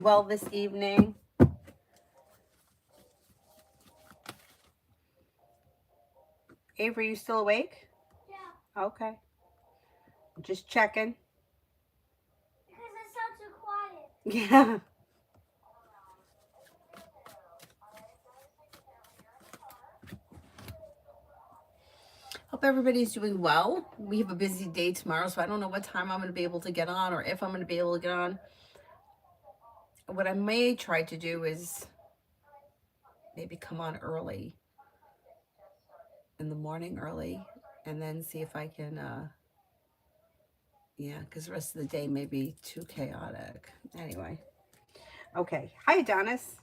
Well, this evening. Avery, you still awake? Yeah. Okay. Just checking. Because it sounds so quiet. Yeah. Hope everybody's doing well. We have a busy day tomorrow, so I don't know what time I'm going to be able to get on or if I'm going to be able to get on. What I may try to do is maybe come on early in the morning early and then see if I can, yeah, because the rest of the day may be too chaotic. Anyway. Okay. Hi, Adonis.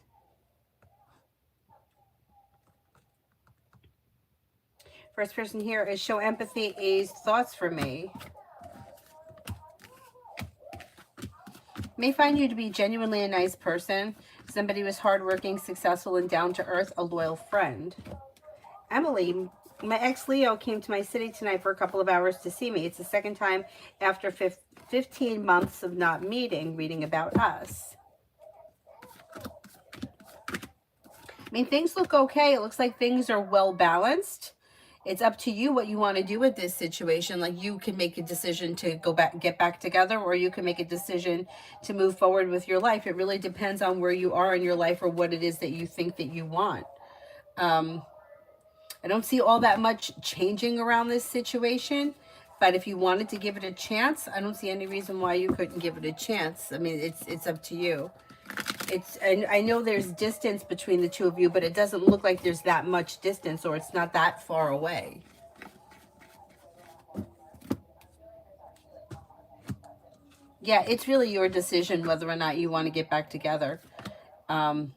First person here is show empathy, A's thoughts for me. May find you to be genuinely a nice person, somebody who's hardworking, successful, and down to earth, a loyal friend. Emily, my ex Leo came to my city tonight for a couple of hours to see me. It's the second time after 15 months of not meeting, reading about us. I mean, things look okay. It looks like things are well balanced. It's up to you what you want to do with this situation. Like, you can make a decision to go back, get back together, or you can make a decision to move forward with your life. It really depends on where you are in your life or what it is that you think that you want. I don't see all that much changing around this situation, but if you wanted to give it a chance, I don't see any reason why you couldn't give it a chance. I mean, it's up to you. And I know there's distance between the two of you, but it doesn't look like there's that much distance, or it's not that far away. Yeah, it's really your decision whether or not you want to get back together. Um,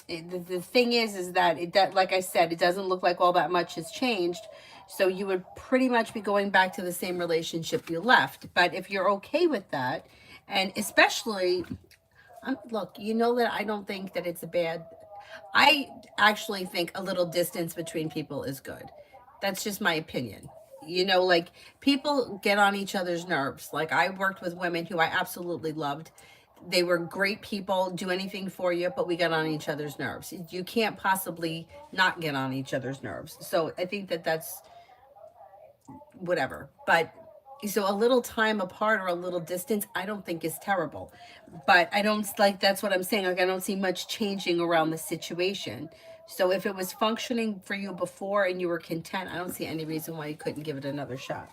the thing is that like I said, it doesn't look like all that much has changed. So you would pretty much be going back to the same relationship you left. But if you're okay with that, and especially, look, you know that I don't think that it's a bad. I actually think a little distance between people is good. That's just my opinion. You know, like, people get on each other's nerves. Like, I worked with women who I absolutely loved. They were great people, do anything for you, but we got on each other's nerves. You can't possibly not get on each other's nerves. So I think that that's whatever. But so a little time apart or a little distance, I don't think is terrible. But I don't, like, that's what I'm saying. Like, I don't see much changing around the situation. So if it was functioning for you before and you were content, I don't see any reason why you couldn't give it another shot.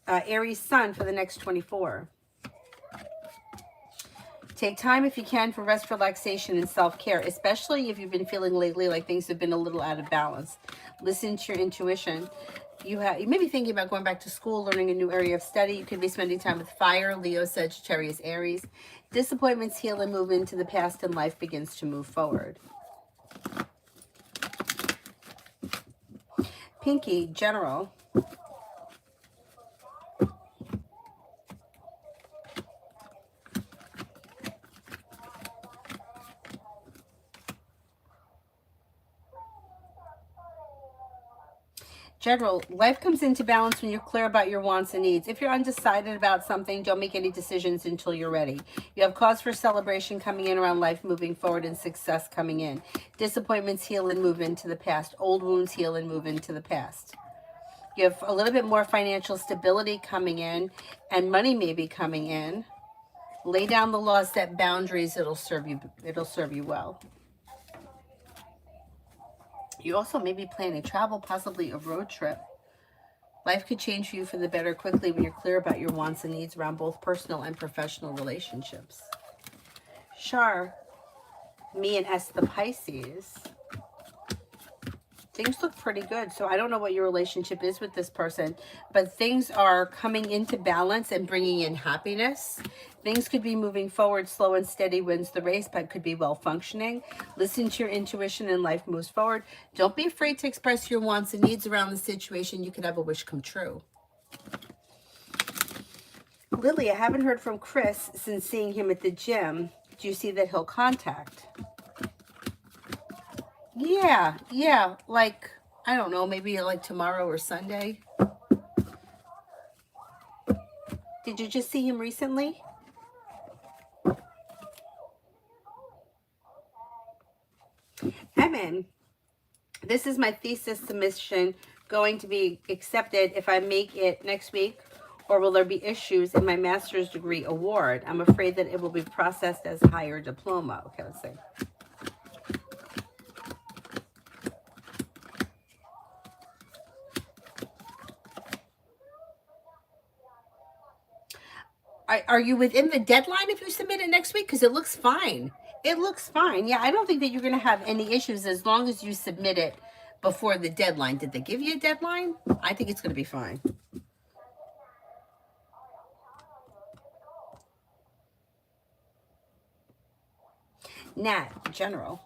Aries Sun for the next 24. Take time if you can for rest, relaxation, and self-care, especially if you've been feeling lately like things have been a little out of balance. Listen to your intuition. You may be thinking about going back to school, learning a new area of study. You could be spending time with fire, Leo, Sagittarius, Aries. Disappointments heal and move into the past, and life begins to move forward. Pinky, General. General, life comes into balance when you're clear about your wants and needs. If you're undecided about something, don't make any decisions until you're ready. You have cause for celebration coming in around life moving forward and success coming in. Disappointments heal and move into the past. Old wounds heal and move into the past. You have a little bit more financial stability coming in, and money may be coming in. Lay down the law, set boundaries. It'll serve you well. You also may be planning travel, possibly a road trip. Life could change for you for the better quickly when you're clear about your wants and needs around both personal and professional relationships. Char, me and S the Pisces. Things look pretty good. So I don't know what your relationship is with this person, but things are coming into balance and bringing in happiness. Things could be moving forward. Slow and steady wins the race, but could be well functioning. Listen to your intuition and life moves forward. Don't be afraid to express your wants and needs around the situation. You could have a wish come true. Lily, I haven't heard from Chris since seeing him at the gym. Do you see that he'll contact? Yeah, like, I don't know, maybe like tomorrow or Sunday. Did you just see him recently? Women, this is my thesis submission going to be accepted if I make it next week, or will there be issues in my master's degree award? I'm afraid that it will be processed as higher diploma. Okay, let's see. Are you within the deadline if you submit it next week? Because it looks fine. It looks fine. Yeah, I don't think that you're going to have any issues as long as you submit it before the deadline. Did they give you a deadline? I think it's going to be fine. Nat, general.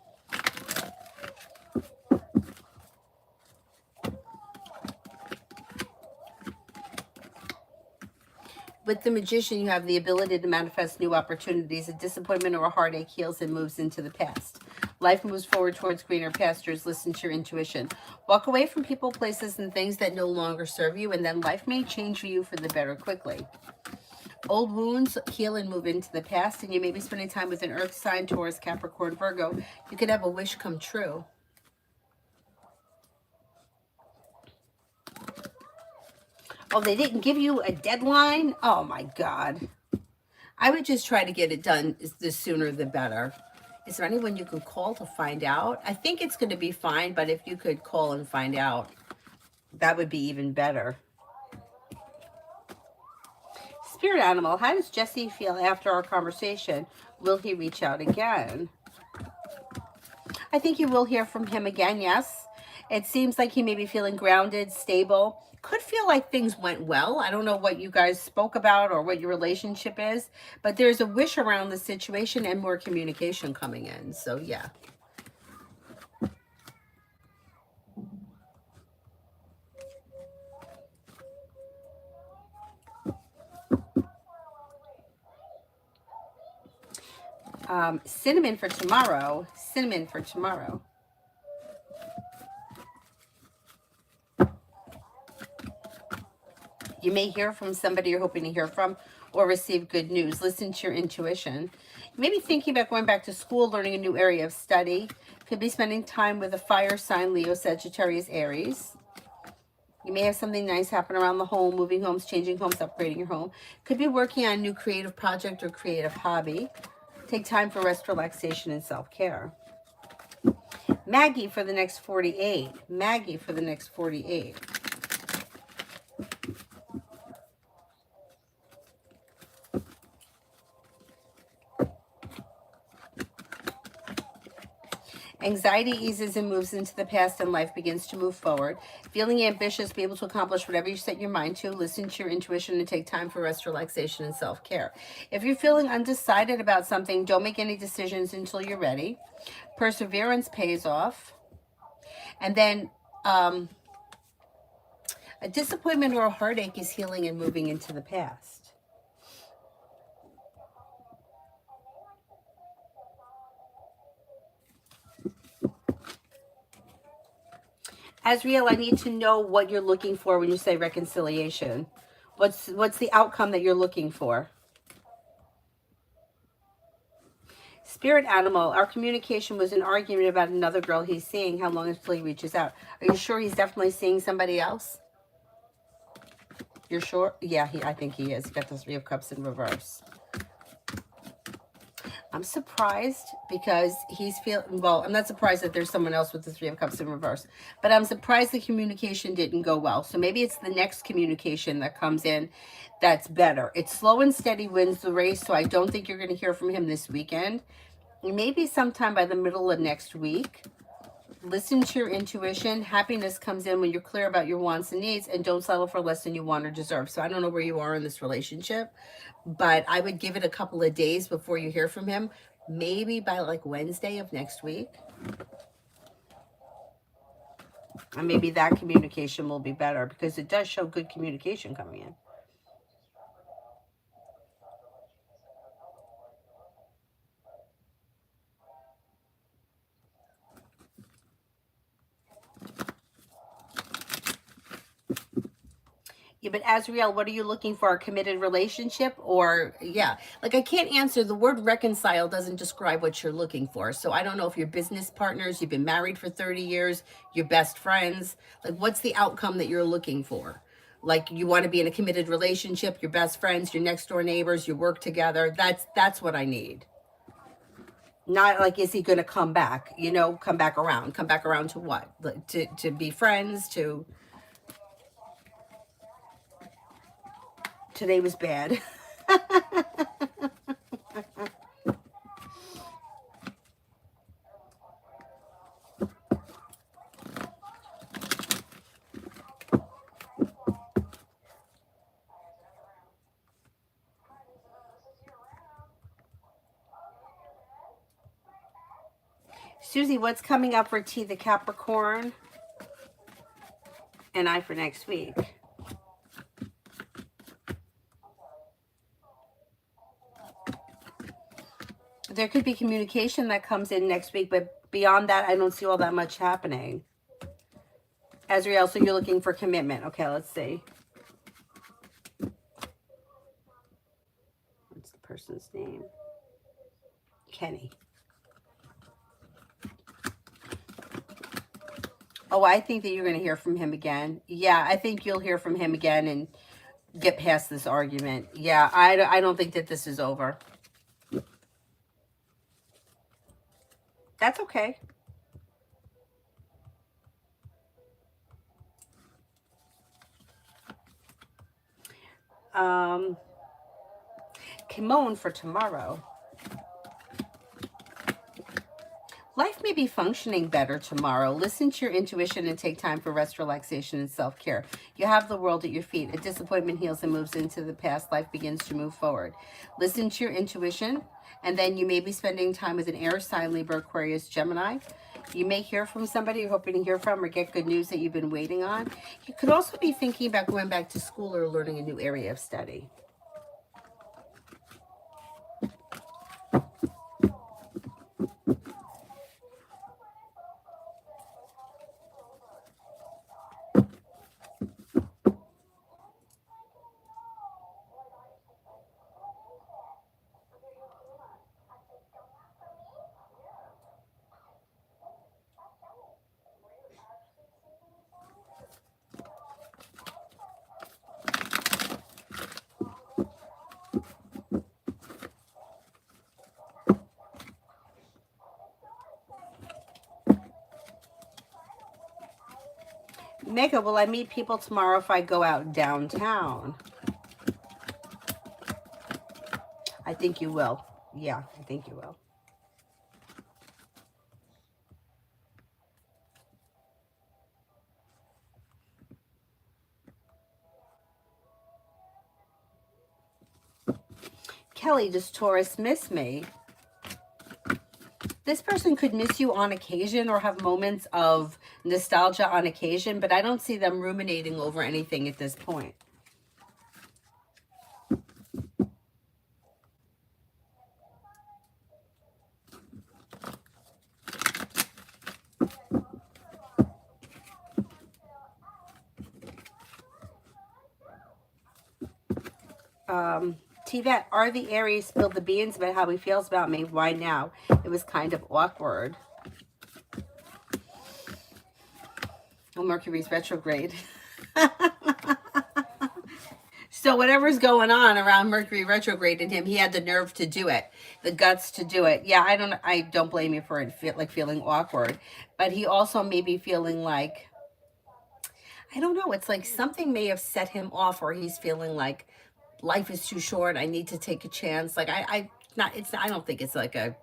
With the Magician, you have the ability to manifest new opportunities. A disappointment or a heartache heals and moves into the past. Life moves forward towards greener pastures. Listen to your intuition. Walk away from people, places, and things that no longer serve you, and then life may change for you for the better quickly. Old wounds heal and move into the past, and you may be spending time with an earth sign, Taurus, Capricorn, Virgo. You could have a wish come true. Oh, they didn't give you a deadline? Oh, my God. I would just try to get it done the sooner the better. Is there anyone you could call to find out? I think it's going to be fine, but if you could call and find out, that would be even better. Spirit animal, how does Jesse feel after our conversation? Will he reach out again? I think you will hear from him again, yes. It seems like he may be feeling grounded, stable. Could feel like things went well. I don't know what you guys spoke about or what your relationship is, but there's a wish around the situation and more communication coming in. So, yeah. Cinnamon for tomorrow. Cinnamon for tomorrow. You may hear from somebody you're hoping to hear from or receive good news. Listen to your intuition. You may be thinking about going back to school, learning a new area of study. Could be spending time with a fire sign, Leo, Sagittarius, Aries. You may have something nice happen around the home, moving homes, changing homes, upgrading your home. Could be working on a new creative project or creative hobby. Take time for rest, relaxation, and self-care. Maggie for the next 48. Maggie for the next 48. Anxiety eases and moves into the past and life begins to move forward. Feeling ambitious, be able to accomplish whatever you set your mind to. Listen to your intuition and take time for rest, relaxation, and self-care. If you're feeling undecided about something, don't make any decisions until you're ready. Perseverance pays off. And then a disappointment or a heartache is healing and moving into the past. Azriel, I need to know what you're looking for when you say reconciliation. What's the outcome that you're looking for? Spirit animal, our communication was an argument about another girl he's seeing. How long until he reaches out? Are you sure he's definitely seeing somebody else? You're sure? Yeah, I think he is. He got the Three of Cups in reverse. I'm surprised because he's feeling, well, I'm not surprised that there's someone else with the Three of Cups in reverse, but I'm surprised the communication didn't go well. So maybe it's the next communication that comes in that's better. It's slow and steady wins the race, so I don't think you're going to hear from him this weekend. Maybe sometime by the middle of next week. Listen to your intuition. Happiness comes in when you're clear about your wants and needs, and don't settle for less than you want or deserve. So I don't know where you are in this relationship, but I would give it a couple of days before you hear from him. Maybe by like Wednesday of next week. And maybe that communication will be better because it does show good communication coming in. Yeah, but Azriel, what are you looking for? A committed relationship? Or, yeah, like I can't answer. The word reconcile doesn't describe what you're looking for. So I don't know if you're business partners, you've been married for 30 years, you're best friends. Like, what's the outcome that you're looking for? Like, you want to be in a committed relationship, your best friends, your next door neighbors, you work together. That's what I need. Not like, is he going to come back? You know, come back around. Come back around to what? Like, to be friends, to... Today was bad. Susie, what's coming up for T, the Capricorn? And I for next week. There could be communication that comes in next week, but beyond that, I don't see all that much happening. Azriel, so you're looking for commitment. Okay, let's see. What's the person's name? Kenny. Oh, I think that you're going to hear from him again. Yeah, I think you'll hear from him again and get past this argument. Yeah, I don't think that this is over. That's okay. Kimon for tomorrow. Life may be functioning better tomorrow. Listen to your intuition and take time for rest, relaxation, and self-care. You have the world at your feet. A disappointment heals and moves into the past. Life begins to move forward. Listen to your intuition, and then you may be spending time with an air sign, Libra, Aquarius, Gemini. You may hear from somebody you're hoping to hear from or get good news that you've been waiting on. You could also be thinking about going back to school or learning a new area of study. Mega, will I meet people tomorrow if I go out downtown? I think you will. Yeah, I think you will. Kelly, does Taurus miss me? This person could miss you on occasion or have moments of nostalgia on occasion, but I don't see them ruminating over anything at this point. T-Vet, are the Aries spilled the beans about how he feels about me? Why now? It was kind of awkward. Oh, Mercury's retrograde. So whatever's going on around Mercury retrograde in him, he had the nerve to do it, the guts to do it. Yeah, I don't blame you for it, feeling awkward, but he also may be feeling like, I don't know, it's like something may have set him off, or he's feeling like life is too short. I need to take a chance. Like I don't think it's like a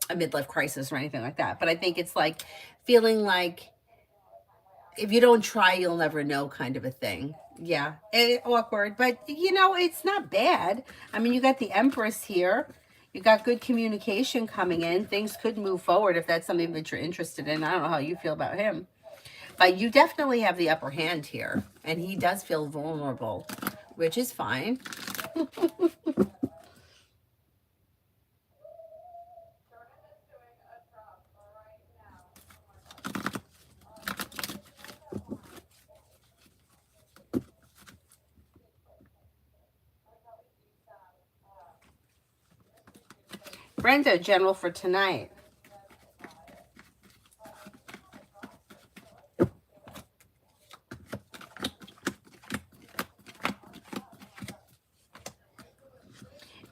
midlife crisis or anything like that, but I think it's like feeling like if you don't try, you'll never know kind of a thing. Yeah, awkward, but you know, it's not bad. I mean, you got the Empress here. You got good communication coming in. Things could move forward if that's something that you're interested in. I don't know how you feel about him, but you definitely have the upper hand here, and he does feel vulnerable, which is fine. Brenda, general for tonight.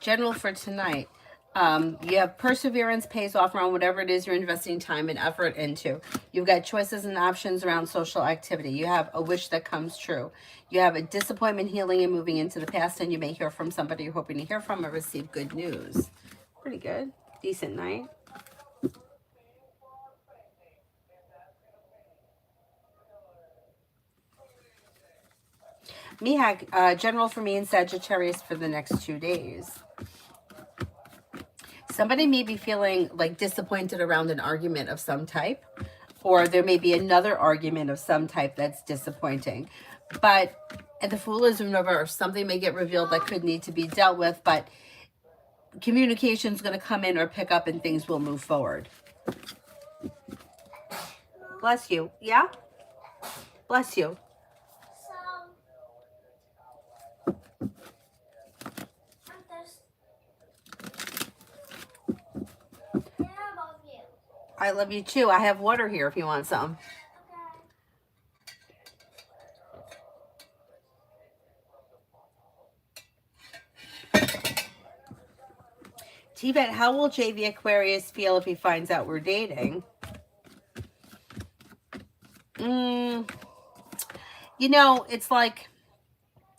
General for tonight. You have perseverance pays off around whatever it is you're investing time and effort into. You've got choices and options around social activity. You have a wish that comes true. You have a disappointment healing and moving into the past, and you may hear from somebody you're hoping to hear from or receive good news. Pretty good. Decent night. Mihak, general for me in Sagittarius for the next 2 days. Somebody may be feeling like disappointed around an argument of some type, or there may be another argument of some type that's disappointing. But at the Fool is in reverse. Something may get revealed that could need to be dealt with, but communication is going to come in or pick up and things will move forward. Bless you. Yeah? Bless you. I love you too. I have water here if you want some. Tibet, how will JV Aquarius feel if he finds out we're dating? You know, it's like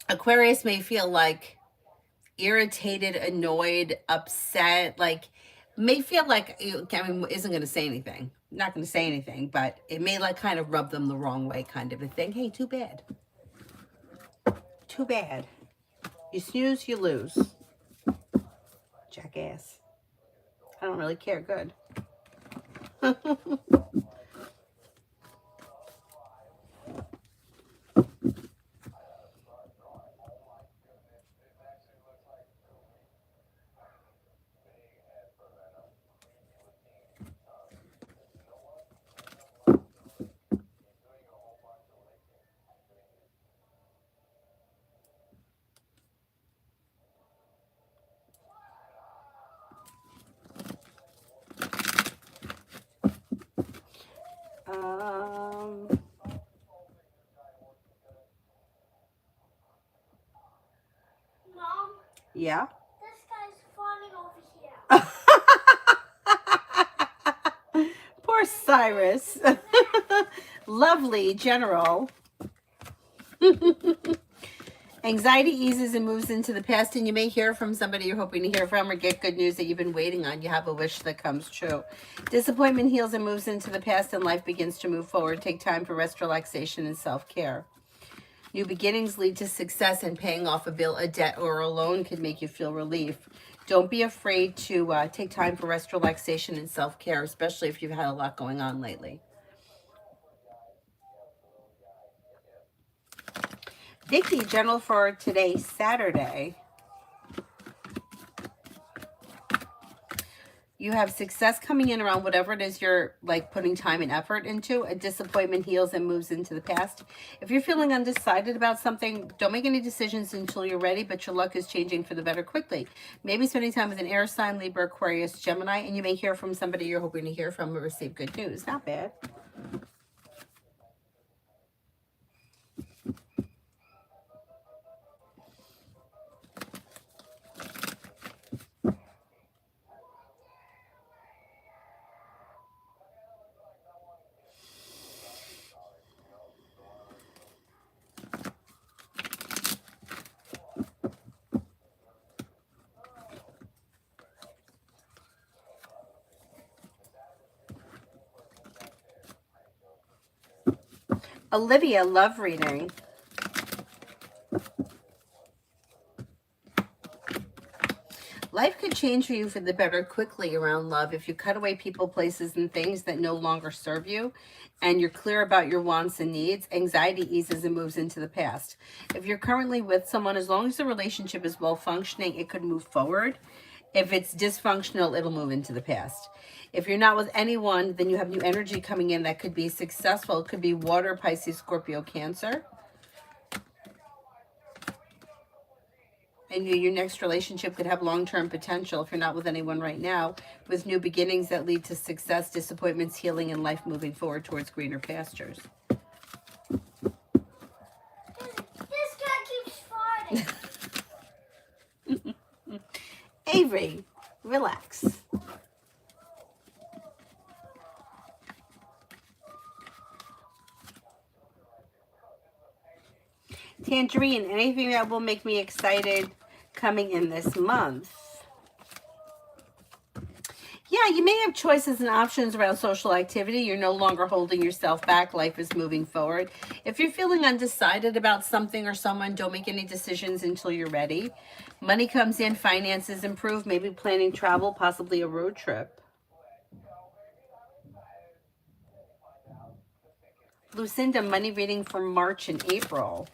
Aquarius may feel like irritated, annoyed, upset, like may feel like, I mean, isn't going to say anything. Not going to say anything, but it may like kind of rub them the wrong way kind of a thing. Hey, too bad. Too bad. You snooze, you lose. Jackass. I don't really care. Good. Mom? Yeah? This guy's falling over here. Poor Cyrus. Lovely, General. Anxiety eases and moves into the past, and you may hear from somebody you're hoping to hear from or get good news that you've been waiting on. You have a wish that comes true. Disappointment heals and moves into the past, and life begins to move forward. Take time for rest, relaxation, and self-care. New beginnings lead to success, and paying off a bill, a debt, or a loan can make you feel relief. Don't be afraid to take time for rest, relaxation, and self-care, especially if you've had a lot going on lately. Vicky, general for today, Saturday. You have success coming in around whatever it is you're like putting time and effort into. A disappointment heals and moves into the past. If you're feeling undecided about something, don't make any decisions until you're ready, but your luck is changing for the better quickly. Maybe spending time with an air sign, Libra, Aquarius, Gemini, and you may hear from somebody you're hoping to hear from or receive good news. Not bad. Olivia, love reading. Life could change for you for the better quickly around love if you cut away people, places, and things that no longer serve you, and you're clear about your wants and needs. Anxiety eases and moves into the past. If you're currently with someone, as long as the relationship is well functioning, it could move forward. If it's dysfunctional, it'll move into the past. If you're not with anyone, then you have new energy coming in that could be successful. It could be water, Pisces, Scorpio, Cancer. And your next relationship could have long-term potential if you're not with anyone right now, with new beginnings that lead to success, disappointments, healing, and life moving forward towards greener pastures. This guy keeps farting. Avery, relax. Tangerine, anything that will make me excited coming in this month? Yeah, you may have choices and options around social activity. You're no longer holding yourself back. Life is moving forward. If you're feeling undecided about something or someone, don't make any decisions until you're ready. Money comes in, finances improve, maybe planning travel, possibly a road trip. Lucinda, money reading for March and April.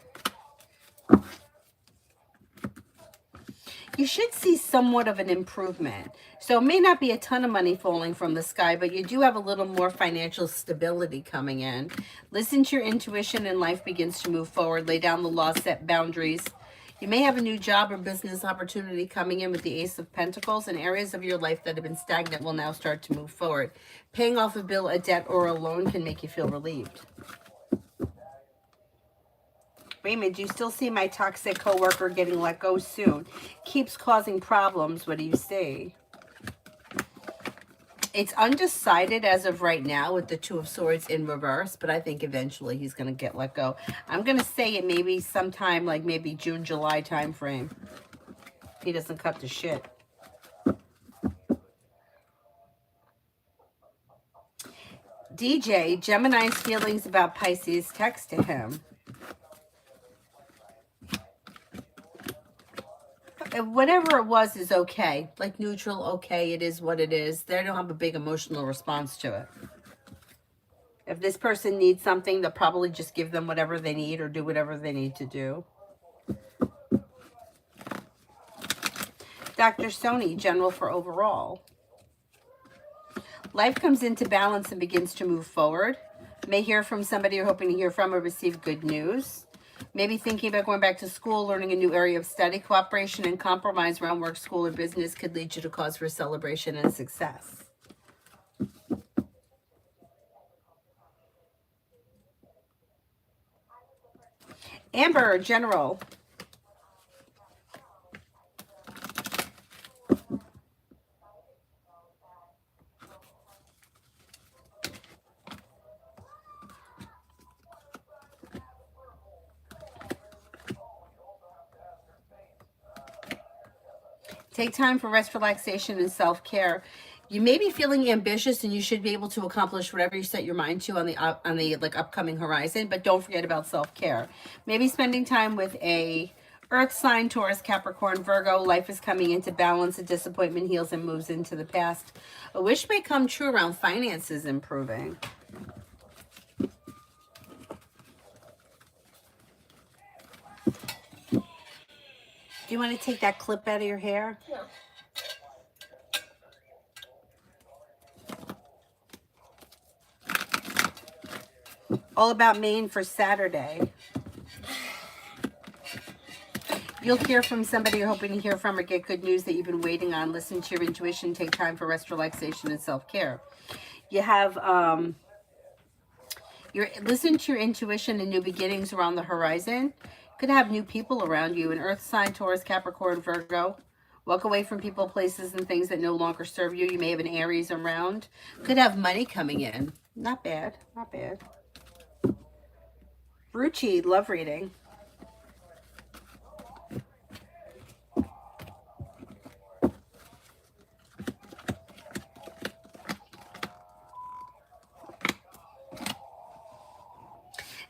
You should see somewhat of an improvement. So it may not be a ton of money falling from the sky, but you do have a little more financial stability coming in. Listen to your intuition and life begins to move forward. Lay down the law, set boundaries. You may have a new job or business opportunity coming in with the Ace of Pentacles, and areas of your life that have been stagnant will now start to move forward. Paying off a bill, a debt, or a loan can make you feel relieved. Raymond, do you still see my toxic coworker getting let go soon? Keeps causing problems. What do you see? It's undecided as of right now with the Two of Swords in reverse, but I think eventually he's going to get let go. I'm going to say it maybe sometime like maybe June, July time frame. If he doesn't cut the shit. DJ, Gemini's feelings about Pisces, text to him. Whatever it was is okay. Like neutral, okay, it is what it is. They don't have a big emotional response to it. If this person needs something, they'll probably just give them whatever they need or do whatever they need to do. Dr. Sony, general for overall. Life comes into balance and begins to move forward. May hear from somebody you're hoping to hear from or receive good news. Maybe thinking about going back to school, learning a new area of study. Cooperation and compromise around work, school, or business could lead you to cause for celebration and success. Amber, general. Take time for rest, relaxation, and self-care. You may be feeling ambitious, and you should be able to accomplish whatever you set your mind to on the like upcoming horizon. But don't forget about self-care. Maybe spending time with a Earth sign, Taurus, Capricorn, Virgo. Life is coming into balance. A disappointment heals and moves into the past. A wish may come true around finances improving. Do you want to take that clip out of your hair? No. All about Maine for Saturday. You'll hear from somebody you're hoping to hear from or get good news that you've been waiting on. Listen to your intuition. Take time for rest, relaxation, and self-care. You have, listen to your intuition and new beginnings around the horizon. Could have new people around you. An Earth sign, Taurus, Capricorn, Virgo. Walk away from people, places, and things that no longer serve you. You may have an Aries around. Could have money coming in. Not bad. Not bad. Ruchi, love reading.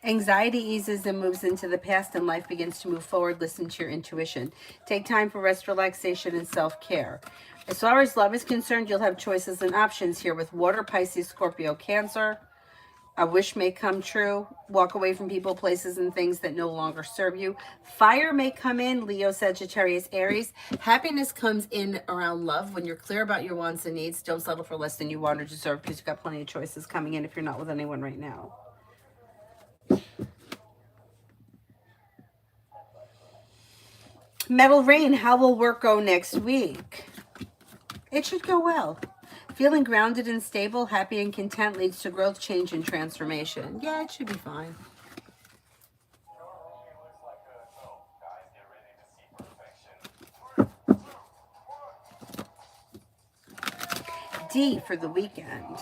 Anxiety eases and moves into the past, and life begins to move forward. Listen to your intuition. Take time for rest, relaxation, and self-care. As far as love is concerned, you'll have choices and options here with Water, Pisces, Scorpio, Cancer. A wish may come true. Walk away from people, places, and things that no longer serve you. Fire may come in. Leo, Sagittarius, Aries. Happiness comes in around love. When you're clear about your wants and needs, don't settle for less than you want or deserve, because you've got plenty of choices coming in if you're not with anyone right now. Metal Rain, how will work go next week? It should go well. Feeling grounded and stable, happy and content leads to growth, change, and transformation. Yeah, it should be fine. D for the weekend.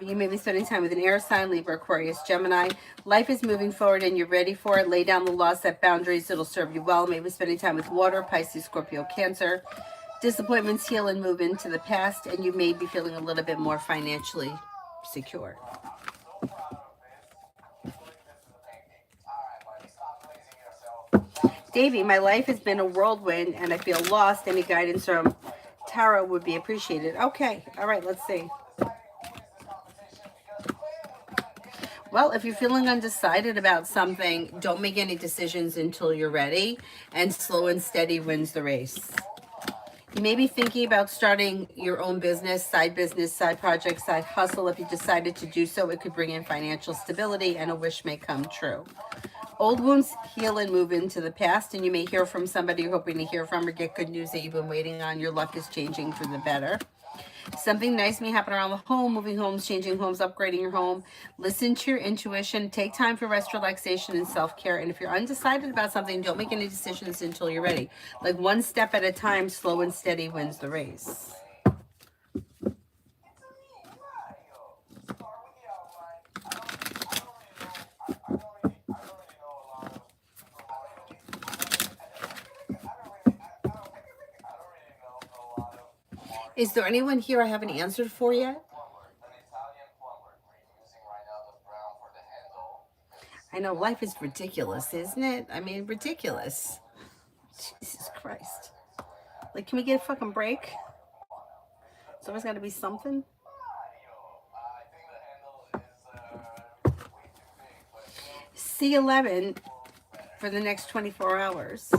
You may be spending time with an air sign, Libra, Aquarius, Gemini. Life is moving forward and you're ready for it. Lay down the law, set boundaries. It'll serve you well. Maybe spending time with water, Pisces, Scorpio, Cancer. Disappointments heal and move into the past, and you may be feeling a little bit more financially secure. Davy, my life has been a whirlwind and I feel lost. Any guidance from tarot would be appreciated. Okay, all right, let's see. Well, if you're feeling undecided about something, don't make any decisions until you're ready, and slow and steady wins the race. You may be thinking about starting your own business, side project, side hustle. If you decided to do so, it could bring in financial stability and a wish may come true. Old wounds heal and move into the past, and you may hear from somebody you're hoping to hear from or get good news that you've been waiting on. Your luck is changing for the better. Something nice may happen around the home, moving homes, changing homes, upgrading your home. Listen to your intuition. Take time for rest, relaxation, and self-care. And if you're undecided about something, don't make any decisions until you're ready. Like one step at a time, slow and steady wins the race. Is there anyone here I haven't answered for yet? I know life is ridiculous, isn't it? I mean, ridiculous. Jesus Christ. Like, can we get a fucking break? It's always got to be something. C11 for the next 24 hours.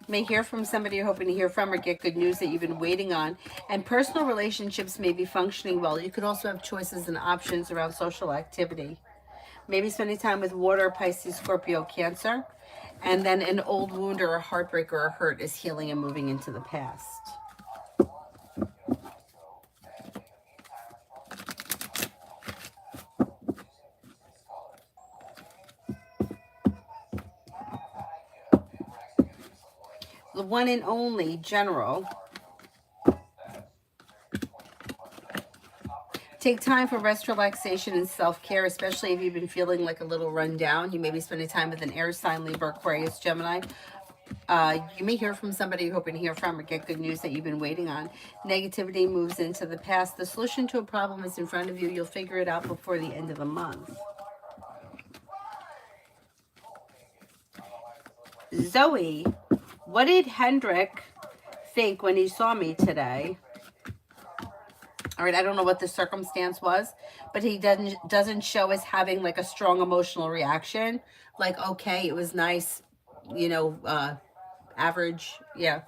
May hear from somebody you're hoping to hear from or get good news that you've been waiting on. And personal relationships may be functioning well. You could also have choices and options around social activity. Maybe spending time with water, Pisces, Scorpio, Cancer. And then an old wound or a heartbreak or a hurt is healing and moving into the past. The one and only General. Take time for rest, relaxation, and self-care, especially if you've been feeling like a little run down. You may be spending time with an air sign, Libra, Aquarius, Gemini. You may hear from somebody you're hoping to hear from or get good news that you've been waiting on. Negativity moves into the past. The solution to a problem is in front of you. You'll figure it out before the end of the month. Zoe, what did Hendrik think when he saw me today? All right, I don't know what the circumstance was, but he doesn't show as having like a strong emotional reaction. Like, okay, it was nice, you know, average. Yeah.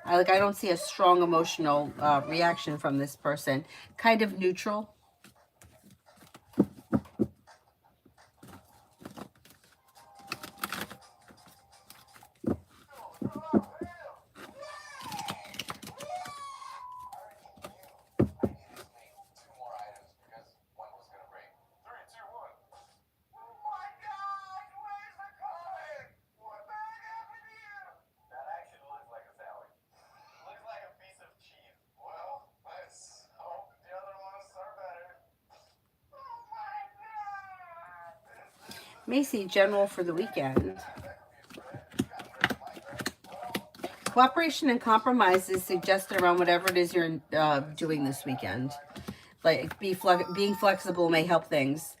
I don't see a strong emotional reaction from this person. Kind of neutral. Macy, General for the weekend. Cooperation and compromise is suggested around whatever it is you're doing this weekend. Like being flexible may help things.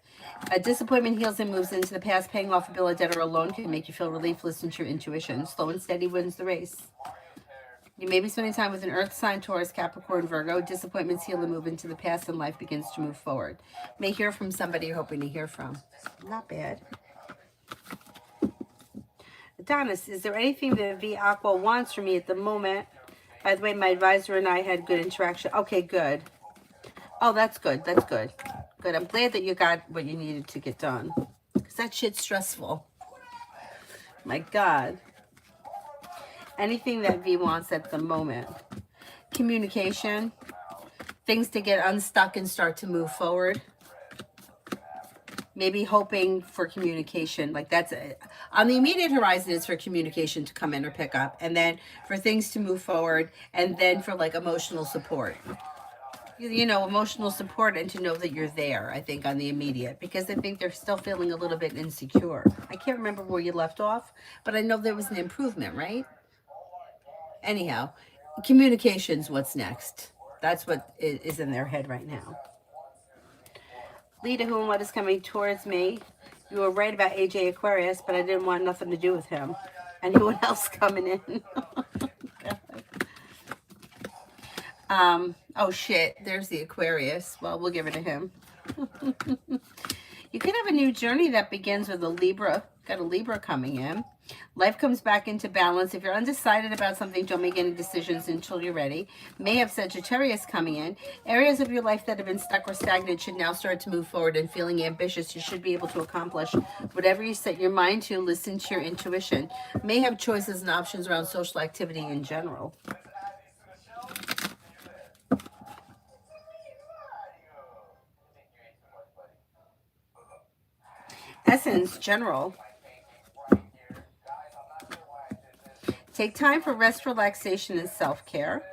A disappointment heals and moves into the past. Paying off a bill, a debt, or a loan can make you feel relief. Listen to your intuition. Slow and steady wins the race. You may be spending time with an earth sign, Taurus, Capricorn, Virgo. Disappointments heal and move into the past, and life begins to move forward. May hear from somebody you're hoping to hear from. Not bad. Adonis, is there anything that V Aqua wants from me at the moment? By the way, my advisor and I had good interaction. Okay, good. Oh, that's good. That's good. Good. I'm glad that you got what you needed to get done. Because that shit's stressful. My God. Anything that V wants at the moment. Communication. Things to get unstuck and start to move forward. Maybe hoping for communication. Like that's on the immediate horizon is for communication to come in or pick up. And then for things to move forward. And then for like emotional support. You know, emotional support and to know that you're there, I think, on the immediate. Because I think they're still feeling a little bit insecure. I can't remember where you left off. But I know there was an improvement, right? Anyhow, communication's what's next. That's what is in their head right now. Lita, who and what is coming towards me. You were right about AJ Aquarius, but I didn't want nothing to do with him. Anyone else coming in? Oh shit, there's the Aquarius. Well, we'll give it to him. You could have a new journey that begins with a Libra. Got a Libra coming in. Life comes back into balance. If you're undecided about something, don't make any decisions until you're ready. May have Sagittarius coming in. Areas of your life that have been stuck or stagnant should now start to move forward, and feeling ambitious, you should be able to accomplish whatever you set your mind to. Listen to your intuition. May have choices and options around social activity in general. Essence, general. Take time for rest, relaxation, and self-care.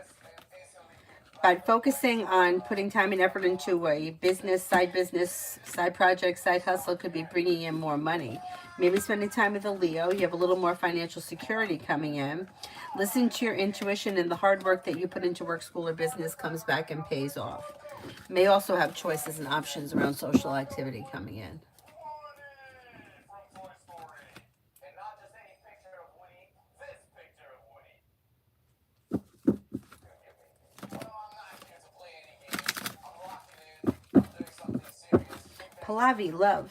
By focusing on putting time and effort into a business, side project, side hustle could be bringing in more money. Maybe spending time with a Leo. You have a little more financial security coming in. Listen to your intuition, and the hard work that you put into work, school, or business comes back and pays off. May also have choices and options around social activity coming in. Pallavi, love.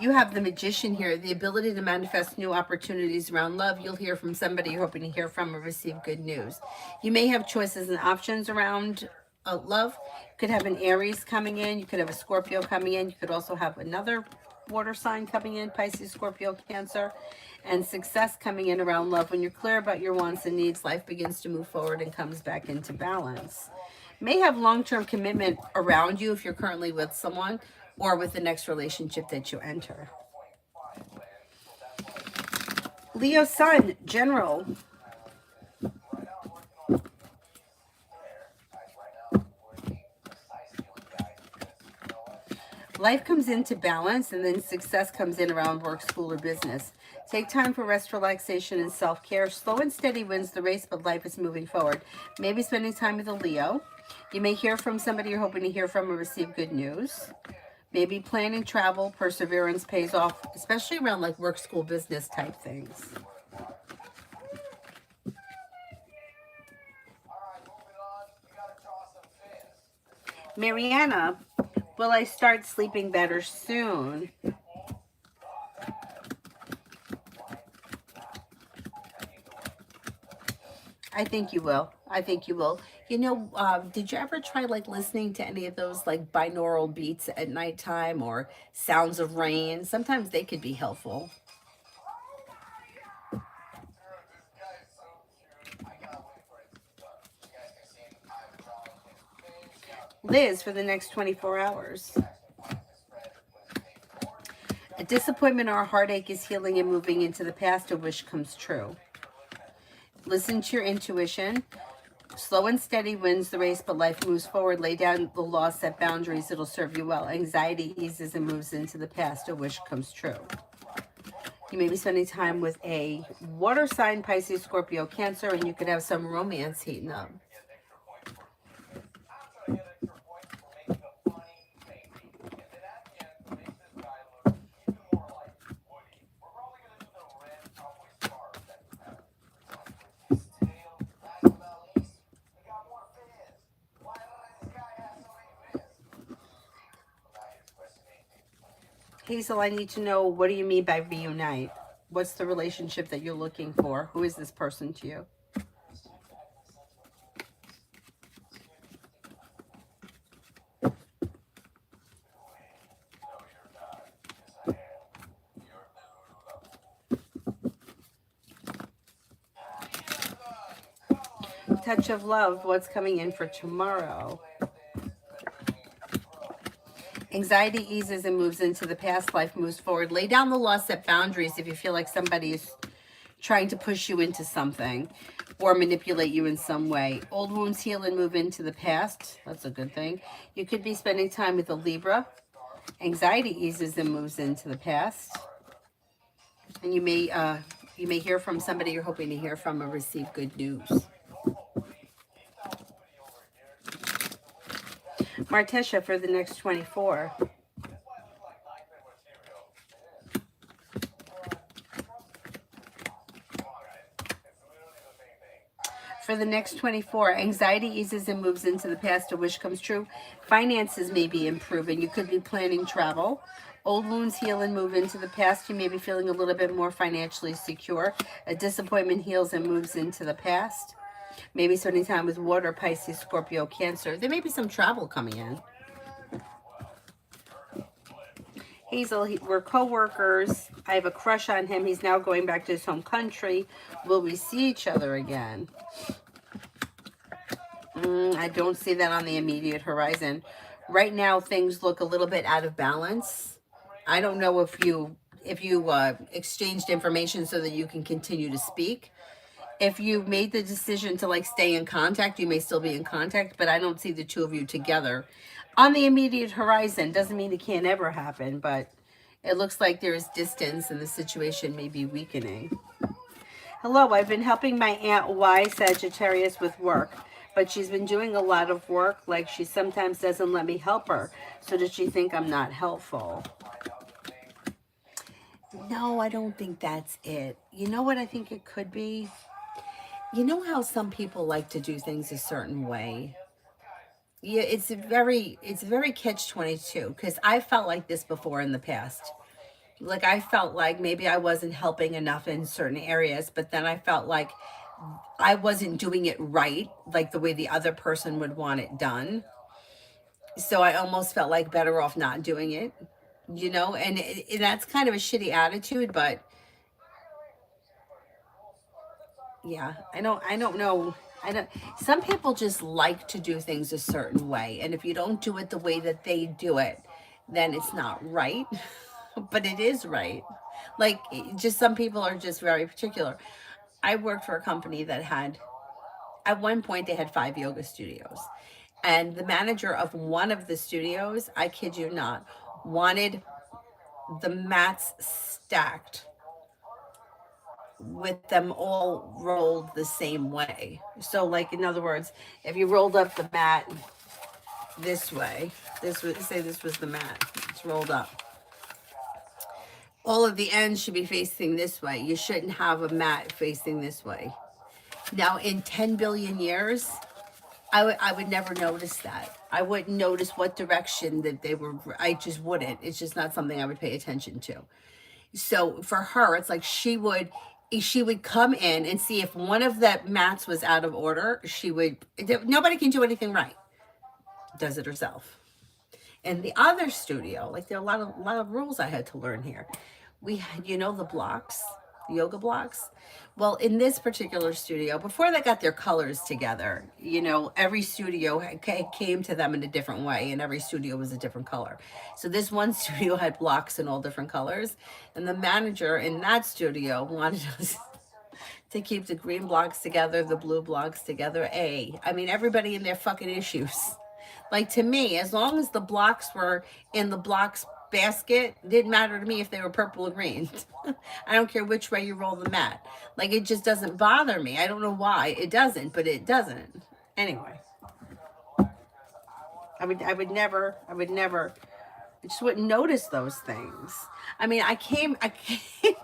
You have the Magician here, the ability to manifest new opportunities around love. You'll hear from somebody you're hoping to hear from or receive good news. You may have choices and options around love. You could have an Aries coming in. You could have a Scorpio coming in. You could also have another water sign coming in, Pisces, Scorpio, Cancer. And success coming in around love. When you're clear about your wants and needs, life begins to move forward and comes back into balance. May have long-term commitment around you if you're currently with someone, or with the next relationship that you enter. Leo Sun, general. Life comes into balance, and then success comes in around work, school, or business. Take time for rest, relaxation, and self-care. Slow and steady wins the race, but life is moving forward. Maybe spending time with a Leo. You may hear from somebody you're hoping to hear from or receive good news. Maybe planning travel, perseverance pays off, especially around like work, school, business type things. Mariana, will I start sleeping better soon? I think you will. I think you will. You know, did you ever try like listening to any of those like binaural beats at nighttime or sounds of rain? Sometimes they could be helpful. Liz, for the next 24 hours. A disappointment or a heartache is healing and moving into the past. A wish comes true. Listen to your intuition. Slow and steady wins the race, but life moves forward. Lay down the law, set boundaries. It'll serve you well. Anxiety eases and moves into the past. A wish comes true. You may be spending time with a water sign, Pisces, Scorpio, Cancer, and you could have some romance heating up. Hazel, I need to know, what do you mean by reunite? What's the relationship that you're looking for? Who is this person to you? touch of love, what's coming in for tomorrow? Anxiety eases and moves into the past. Life moves forward. Lay down the law, set boundaries if you feel like somebody's trying to push you into something or manipulate you in some way. Old wounds heal and move into the past. That's a good thing. You could be spending time with a Libra. Anxiety eases and moves into the past. And you may hear from somebody you're hoping to hear from or receive good news. Martesha for the next 24. For the next 24, anxiety eases and moves into the past. A wish comes true. Finances may be improving. You could be planning travel. Old wounds heal and move into the past. You may be feeling a little bit more financially secure. A disappointment heals and moves into the past. Maybe spending time with water, Pisces, Scorpio, Cancer. There may be some travel coming in. Hazel, we're co-workers. I have a crush on him. He's now going back to his home country. Will we see each other again? I don't see that on the immediate horizon. Right now, things look a little bit out of balance. I don't know if you exchanged information so that you can continue to speak. If you made the decision to like stay in contact, you may still be in contact, but I don't see the two of you together on the immediate horizon. Doesn't mean it can't ever happen, but it looks like there is distance and the situation may be weakening. Hello, I've been helping my Aunt Y, Sagittarius, with work, but she's been doing a lot of work, like she sometimes doesn't let me help her. So does she think I'm not helpful? No, I don't think that's it. You know what I think it could be? You know how some people like to do things a certain way? Yeah, it's very catch-22, because I felt like this before in the past. Like I felt like maybe I wasn't helping enough in certain areas, but then I felt like I wasn't doing it right, like the way the other person would want it done. So I almost felt like better off not doing it, and that's kind of a shitty attitude, but yeah, I don't know. Some people just like to do things a certain way. And if you don't do it the way that they do it, then it's not right, but it is right. Like just some people are just very particular. I worked for a company that at one point they had 5 yoga studios. And the manager of one of the studios, I kid you not, wanted the mats stacked with them all rolled the same way. So like in other words, if you rolled up the mat this way, this was the mat, it's rolled up, all of the ends should be facing this way. You shouldn't have a mat facing this way. Now in 10 billion years, I would never notice that. I wouldn't notice what direction that they were. I just wouldn't. It's just not something I would pay attention to. So for her, it's like she would come in and see if one of the mats was out of order. Nobody can do anything right. Does it herself. In the other studio, like there are a lot of rules I had to learn here. We had, the blocks, the yoga blocks. Well, in this particular studio, before they got their colors together, every studio came to them in a different way, and every studio was a different color. So this one studio had blocks in all different colors, and the manager in that studio wanted us to keep the green blocks together, the blue blocks together. I mean, everybody in their fucking issues. Like to me, as long as the blocks were in the blocks basket, it didn't matter to me if they were purple or green. I don't care which way you roll the mat. Like it just doesn't bother me. I don't know why it doesn't, but it doesn't. Anyway, I would never, I just wouldn't notice those things. I mean, I came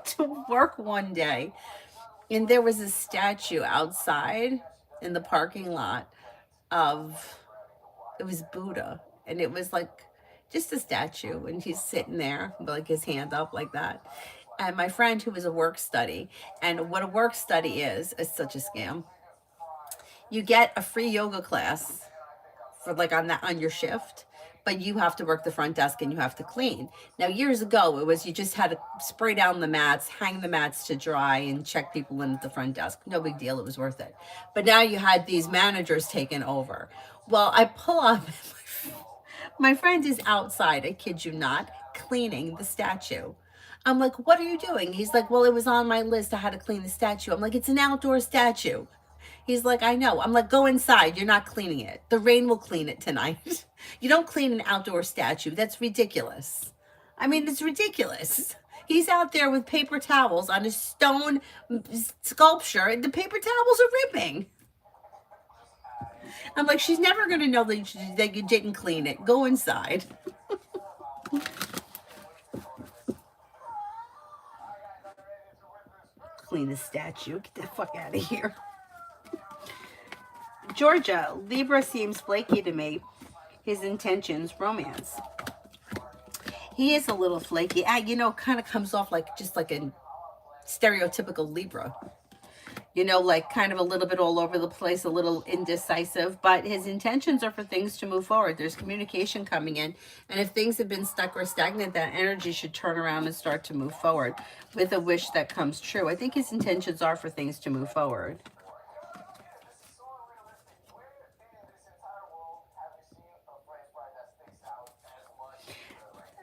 to work one day and there was a statue outside in the parking lot it was Buddha, and it was like just a statue, and he's sitting there with like his hand up like that. And my friend, who was a work study, and what a work study is such a scam. You get a free yoga class for like on your shift, but you have to work the front desk and you have to clean. Now, years ago, it was you just had to spray down the mats, hang the mats to dry, and check people in at the front desk. No big deal. It was worth it. But now you had these managers taking over. Well, I pull up. My friend is outside, I kid you not, cleaning the statue. I'm like, what are you doing? He's like, well, it was on my list. I had to clean the statue. I'm like, it's an outdoor statue. He's like, I know. I'm like, go inside. You're not cleaning it. The rain will clean it tonight. You don't clean an outdoor statue. That's ridiculous. I mean, it's ridiculous. He's out there with paper towels on a stone sculpture, and the paper towels are ripping. I'm like, she's never going to know that you didn't clean it. Go inside. Clean the statue. Get the fuck out of here. Georgia, Libra seems flaky to me. His intentions, romance. He is a little flaky. You know, kind of comes off like just like a stereotypical Libra. You know, like kind of a little bit all over the place, a little indecisive, but his intentions are for things to move forward. There's communication coming in, and if things have been stuck or stagnant, that energy should turn around and start to move forward with a wish that comes true. I think his intentions are for things to move forward.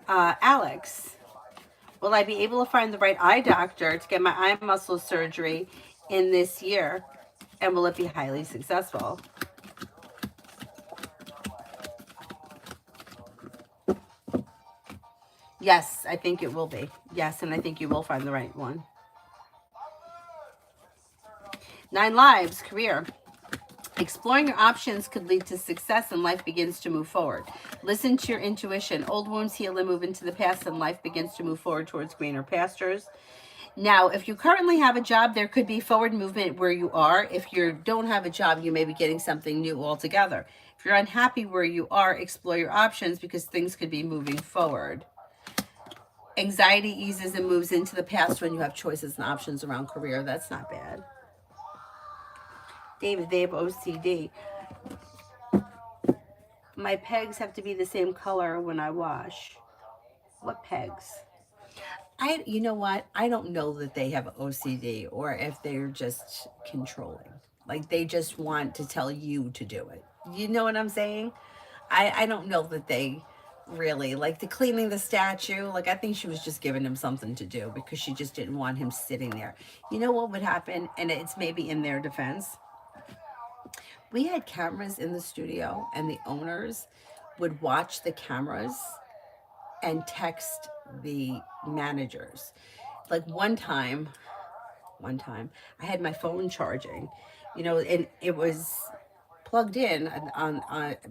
Alex, will I be able to find the right eye doctor to get my eye muscle surgery in this year, and will it be highly successful? Yes, I think it will be. Yes, and I think you will find the right one. 9 lives, career. Exploring your options could lead to success and life begins to move forward. Listen to your intuition. Old wounds heal and move into the past, and life begins to move forward towards greener pastures. Now, if you currently have a job, there could be forward movement where you are. If you don't have a job, you may be getting something new altogether. If you're unhappy where you are, explore your options because things could be moving forward. Anxiety eases and moves into the past when you have choices and options around career. That's not bad. David, they have OCD. My pegs have to be the same color when I wash. What pegs? You know what? I don't know that they have OCD or if they're just controlling. Like they just want to tell you to do it. You know what I'm saying? I don't know that they really like the cleaning the statue. Like I think she was just giving him something to do because she just didn't want him sitting there. You know what would happen? And it's maybe in their defense. We had cameras in the studio and the owners would watch the cameras and text the managers. Like one time I had my phone charging, you know, and it was plugged in on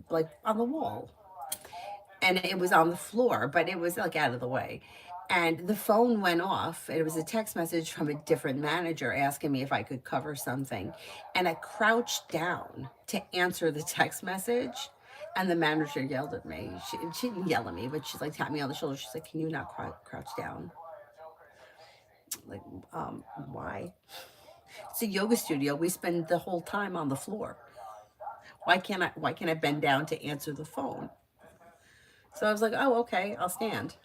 like on the wall, and it was on the floor, but it was like out of the way. And the phone went off. It was a text message from a different manager asking me if I could cover something. And I crouched down to answer the text message. And the manager yelled at me. She didn't yell at me, but she's like tapped me on the shoulder. She's like, can you not crouch down? Like, why? It's a yoga studio. We spend the whole time on the floor. Why can't I bend down to answer the phone? So I was like, oh, okay, I'll stand.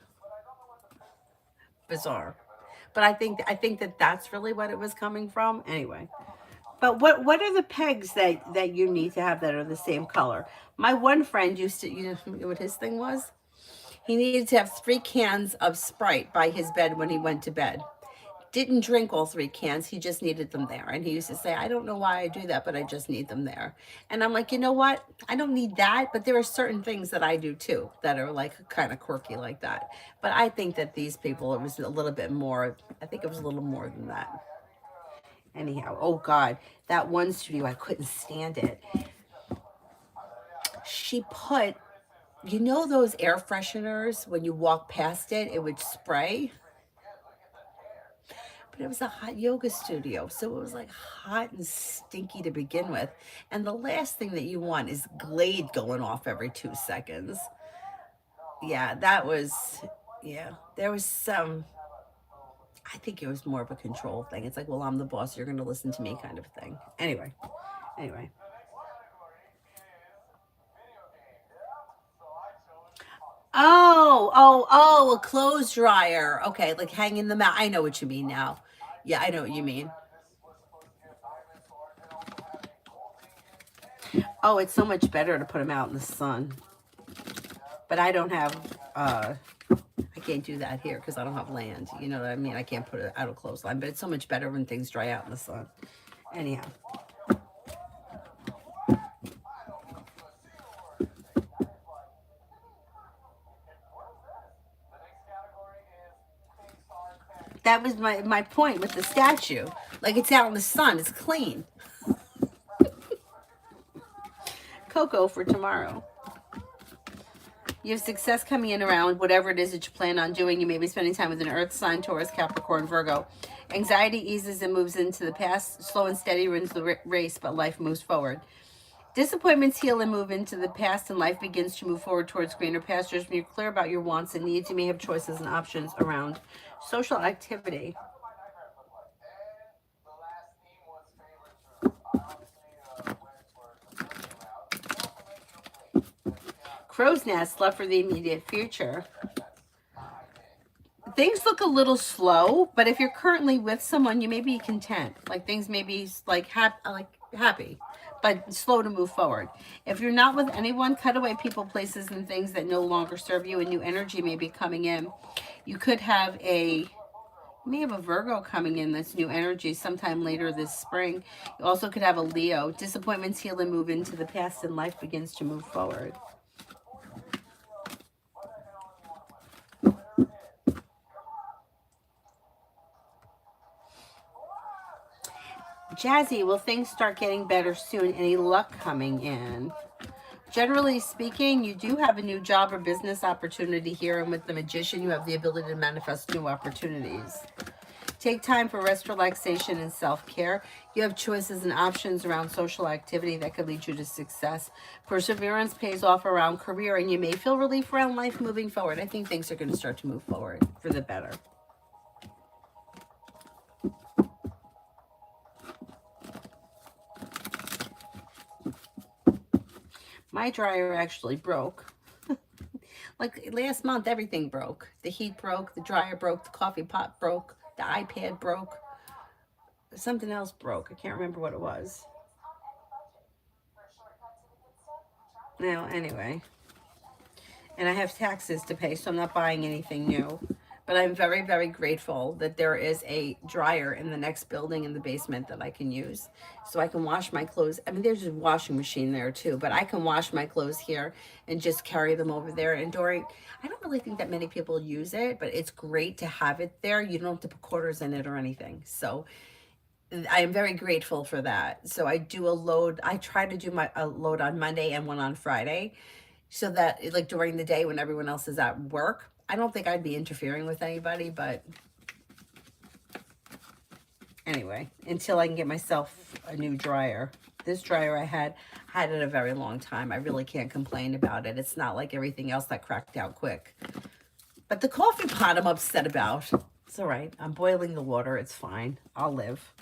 Bizarre. But I think that that's really what it was coming from. Anyway. But what are the pegs that you need to have that are the same color? My one friend used to, you know what his thing was? He needed to have 3 cans of Sprite by his bed when he went to bed. Didn't drink all 3 cans. He just needed them there. And he used to say, I don't know why I do that, but I just need them there. And I'm like, you know what? I don't need that. But there are certain things that I do too that are like kind of quirky like that. But I think that these people, it was a little bit more, I think it was a little more than that. Anyhow, oh God, that one studio, I couldn't stand it. She put, you know those air fresheners, when you walk past it, it would spray? But it was a hot yoga studio, so it was like hot and stinky to begin with. And the last thing that you want is Glade going off every 2 seconds. Yeah, that was, yeah, there was some, I think it was more of a control thing. It's like, well, I'm the boss, you're going to listen to me kind of thing. Anyway. Oh, a clothes dryer. Okay, like hanging them out. I know what you mean now. Yeah, I know what you mean. Oh, it's so much better to put them out in the sun. But I don't have, I can't do that here because I don't have land. You know what I mean? I can't put it out of clothesline, but it's so much better when things dry out in the sun. Anyhow. That was my point with the statue. Like, it's out in the sun. It's clean. Cocoa for tomorrow. You have success coming in around whatever it is that you plan on doing. You may be spending time with an earth sign, Taurus, Capricorn, Virgo. Anxiety eases and moves into the past. Slow and steady runs the race, but life moves forward. Disappointments heal and move into the past, and life begins to move forward towards greener pastures. When you're clear about your wants and needs, you may have choices and options around social activity. Crow's nest, love for the immediate future. Things look a little slow, but if you're currently with someone, you may be content. Like, things may be like happy, but slow to move forward. If you're not with anyone, cut away people, places, and things that no longer serve you, and new energy may be coming in. You could have you may have a Virgo coming in, that's new energy sometime later this spring. You also could have a Leo. Disappointments heal and move into the past, and life begins to move forward. Jazzy, will things start getting better soon? Any luck coming in? Generally speaking, you do have a new job or business opportunity here, and with the Magician, you have the ability to manifest new opportunities. Take time for rest, relaxation, and self-care. You have choices and options around social activity that could lead you to success. Perseverance pays off around career, and you may feel relief around life moving forward. I think things are going to start to move forward for the better. My dryer actually broke. Like last month, everything broke. The heat broke, the dryer broke, the coffee pot broke, the iPad broke. Something else broke. I can't remember what it was. Now, anyway. And I have taxes to pay, so I'm not buying anything new. But I'm very, very grateful that there is a dryer in the next building in the basement that I can use. So I can wash my clothes. I mean, there's a washing machine there too, but I can wash my clothes here and just carry them over there. And Dory, I don't really think that many people use it, but it's great to have it there. You don't have to put quarters in it or anything. So I am very grateful for that. So I do a load. I try to do a load on Monday and one on Friday, so that like during the day when everyone else is at work, I don't think I'd be interfering with anybody, but anyway, until I can get myself a new dryer. This dryer I had it a very long time. I really can't complain about it. It's not like everything else that cracked out quick. But the coffee pot I'm upset about. It's all right. I'm boiling the water. It's fine. I'll live.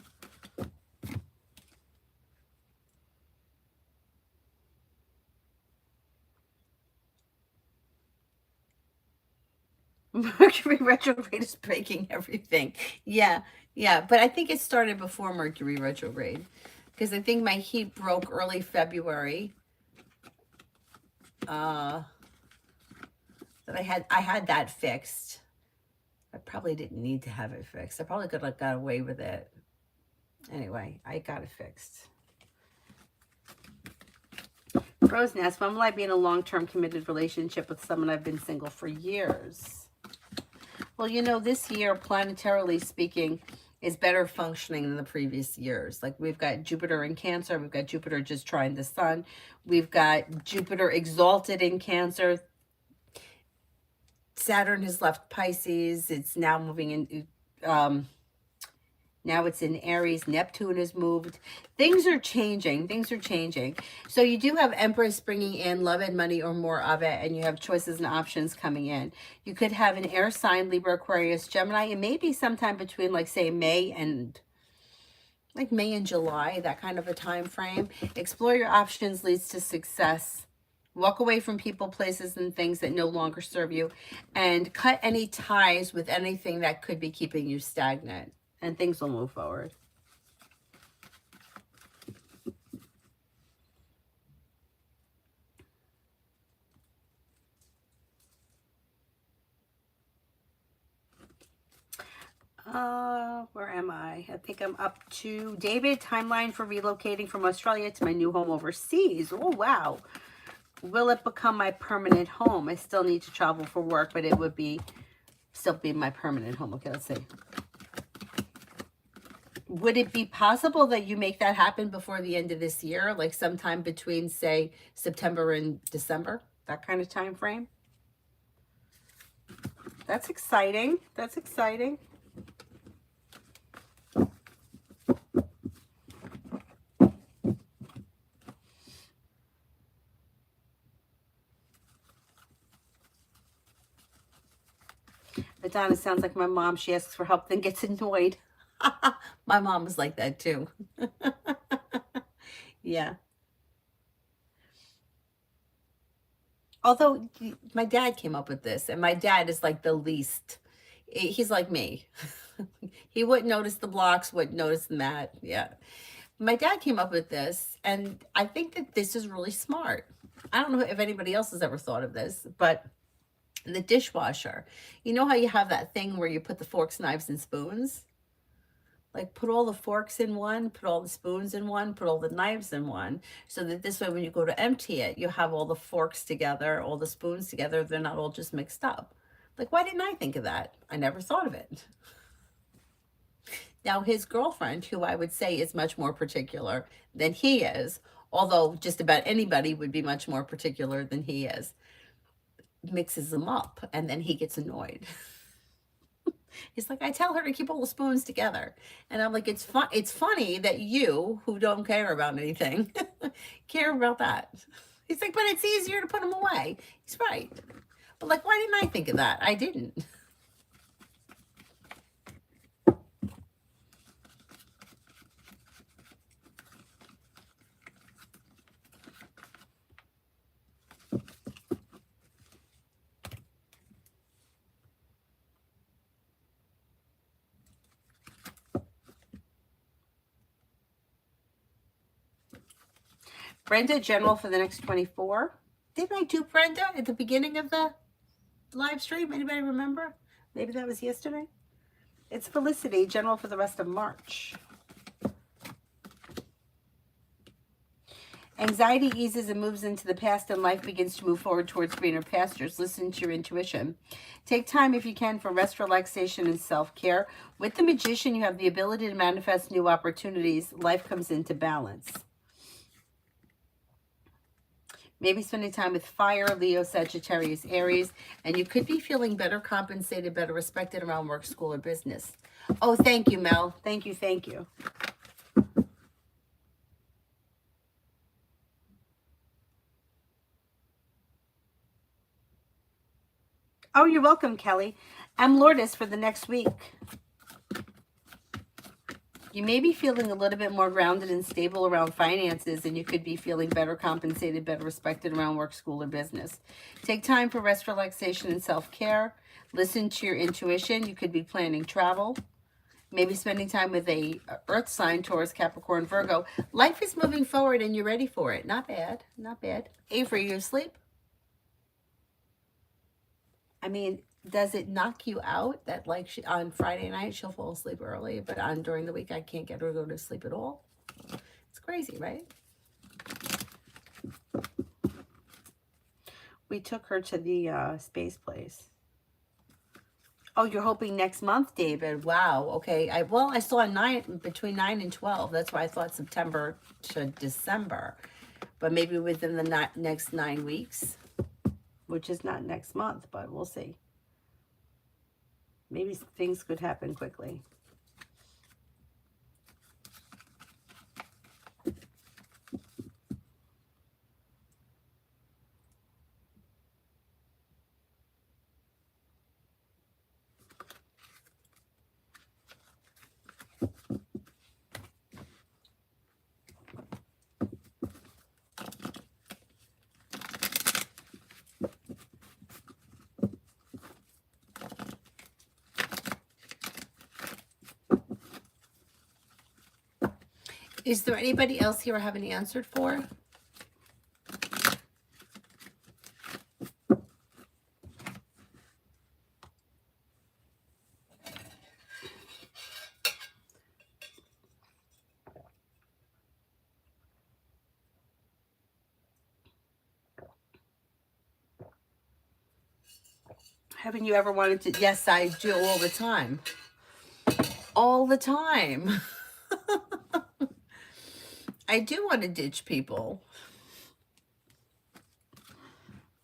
Mercury retrograde is breaking everything. Yeah, but I think it started before Mercury retrograde, because I think my heat broke early February. That I had that fixed. I probably didn't need to have it fixed. I probably could have got away with it. Anyway, I got it fixed. Crow's nest. When will I be in a long-term committed relationship with someone? I've been single for years. Well, you know, this year, planetarily speaking, is better functioning than the previous years. Like, we've got Jupiter in Cancer. We've got Jupiter just trying the sun. We've got Jupiter exalted in Cancer. Saturn has left Pisces. It's now moving in... now it's in Aries. Neptune has moved. Things are changing. So you do have Empress bringing in love and money or more of it, and you have choices and options coming in. You could have an air sign, Libra, Aquarius, Gemini, and maybe sometime between, like, say, May and July, that kind of a time frame. Explore your options leads to success. Walk away from people, places, and things that no longer serve you, and cut any ties with anything that could be keeping you stagnant, and things will move forward. Where am I? I think I'm up to David. Timeline for relocating from Australia to my new home overseas. Oh, wow. Will it become my permanent home? I still need to travel for work, but it would be still be my permanent home. Okay, let's see. Would it be possible that you make that happen before the end of this year, like sometime between, say, September and December, that kind of time frame? That's exciting. That's exciting. Adonna sounds like my mom. She asks for help, then gets annoyed. My mom was like that too. Yeah. Although my dad came up with this, and my dad is like the least. He's like me. He wouldn't notice the blocks, wouldn't notice the mat. Yeah. My dad came up with this, and I think that this is really smart. I don't know if anybody else has ever thought of this, but the dishwasher, you know how you have that thing where you put the forks, knives, and spoons? Like put all the forks in one, put all the spoons in one, put all the knives in one, so that this way when you go to empty it, you have all the forks together, all the spoons together. They're not all just mixed up. Like, why didn't I think of that? I never thought of it. Now, his girlfriend, who I would say is much more particular than he is, although just about anybody would be much more particular than he is, mixes them up, and then he gets annoyed. He's like, I tell her to keep all the spoons together. And I'm like, it's funny that you, who don't care about anything, care about that. He's like, but it's easier to put them away. He's right. But like, why didn't I think of that? I didn't. Brenda, general for the next 24. Didn't I do Brenda at the beginning of the live stream? Anybody remember? Maybe that was yesterday. It's Felicity, general for the rest of March. Anxiety eases and moves into the past, and life begins to move forward towards greener pastures. Listen to your intuition. Take time, if you can, for rest, relaxation, and self-care. With the Magician, you have the ability to manifest new opportunities. Life comes into balance. Maybe spending time with fire, Leo, Sagittarius, Aries, and you could be feeling better compensated, better respected around work, school, or business. Oh, thank you, Mel. Thank you, thank you. Oh, you're welcome, Kelly. I'm Lourdes for the next week. You may be feeling a little bit more grounded and stable around finances, and you could be feeling better compensated, better respected around work, school, or business. Take time for rest, relaxation, and self-care. Listen to your intuition. You could be planning travel. Maybe spending time with a earth sign, Taurus, Capricorn, Virgo. Life is moving forward, and you're ready for it. Not bad. Not bad. Avery, you asleep? I mean, does it knock you out that like on Friday night she'll fall asleep early, but on during the week I can't get her to go to sleep at all? It's crazy, right? We took her to the space place. Oh, you're hoping next month, David? Wow. Okay. I saw between 9 and 12. That's why I thought September to December, but maybe within the next 9 weeks, which is not next month, but we'll see. Maybe things could happen quickly. Is there anybody else here I haven't answered for? Haven't you ever wanted to? Yes, I do all the time. All the time. I do want to ditch people.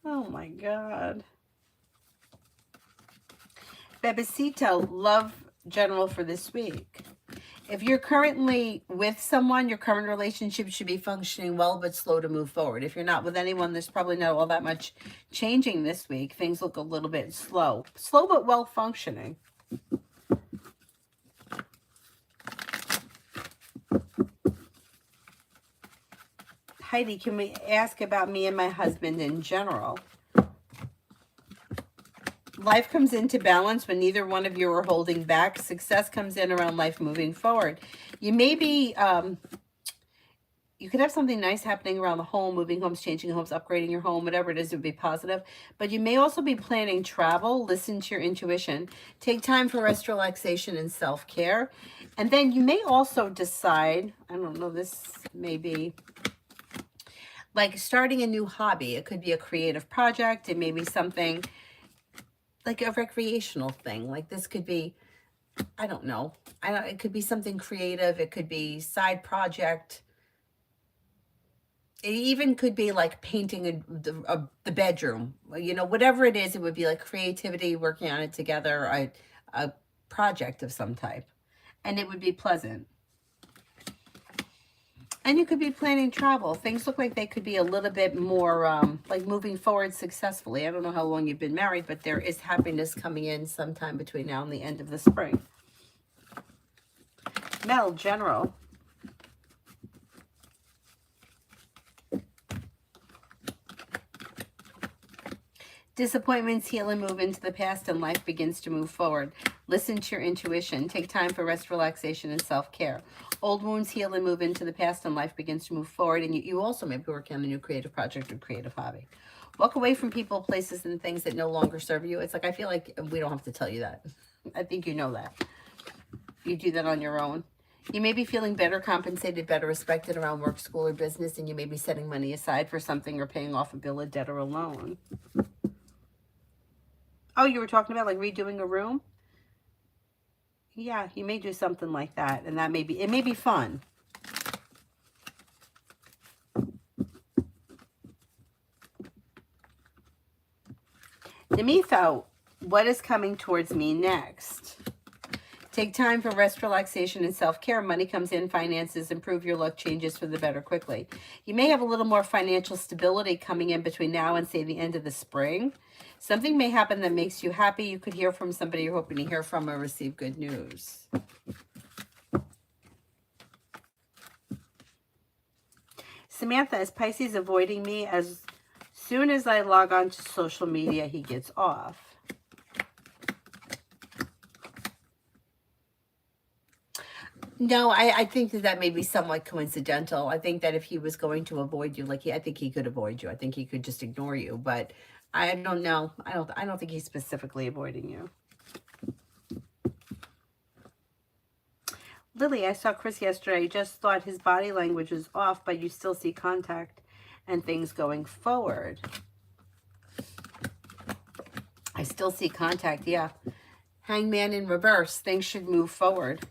Oh my God. Bebecito, love general for this week. If you're currently with someone, your current relationship should be functioning well, but slow to move forward. If you're not with anyone, there's probably not all that much changing this week. Things look a little bit slow. Slow but well functioning. Heidi, can we ask about me and my husband in general? Life comes into balance when neither one of you are holding back. Success comes in around life moving forward. You may be, you could have something nice happening around the home, moving homes, changing homes, upgrading your home, whatever it is, it would be positive. But you may also be planning travel. Listen to your intuition. Take time for rest, relaxation, and self-care. And then you may also decide, I don't know, this may be like starting a new hobby. It could be a creative project. It may be something like a recreational thing. Like this could be, I don't know. It could be something creative. It could be side project. It even could be like painting the bedroom. You know, whatever it is, it would be like creativity, working on it together, a project of some type. And it would be pleasant. And you could be planning travel. Things look like they could be a little bit more like moving forward successfully. I don't know how long you've been married, but there is happiness coming in sometime between now and the end of the spring. Mel, general. Disappointments heal and move into the past, and life begins to move forward. Listen to your intuition. Take time for rest, relaxation, and self-care. Old wounds heal and move into the past, and life begins to move forward. And you also may be working on a new creative project or creative hobby. Walk away from people, places, and things that no longer serve you. It's like, I feel like we don't have to tell you that. I think you know that. You do that on your own. You may be feeling better compensated, better respected around work, school, or business, and you may be setting money aside for something or paying off a bill, a debt, or a loan. Oh, you were talking about like redoing a room? Yeah, you may do something like that, and that may be, it may be fun. Demetho, what is coming towards me next? Take time for rest, relaxation, and self-care. Money comes in, finances improve, your luck changes for the better quickly. You may have a little more financial stability coming in between now and, say, the end of the spring. Something may happen that makes you happy. You could hear from somebody you're hoping to hear from or receive good news. Samantha, is Pisces avoiding me? As soon as I log on to social media, he gets off. No, I think that may be somewhat coincidental. I think that if he was going to avoid you, like I think he could avoid you. I think he could just ignore you. But I don't know. I don't think he's specifically avoiding you. Lily, I saw Chris yesterday. I just thought his body language was off, but you still see contact and things going forward. I still see contact, yeah. Hangman in reverse. Things should move forward.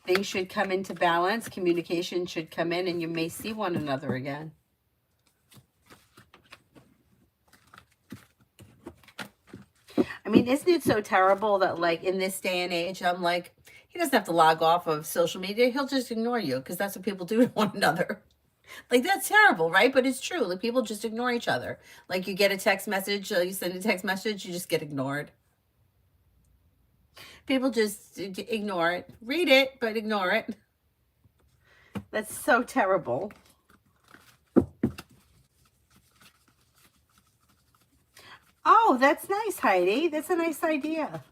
Things should come into balance. Communication should come in, and you may see one another again. I mean, isn't it so terrible that, like, in this day and age, I'm like, he doesn't have to log off of social media. He'll just ignore you because that's what people do to one another. Like, that's terrible, right? But it's true. Like, people just ignore each other. Like, you get a text message, you send a text message, you just get ignored. People just ignore it. Read it, but ignore it. That's so terrible. Oh, that's nice, Heidi. That's a nice idea.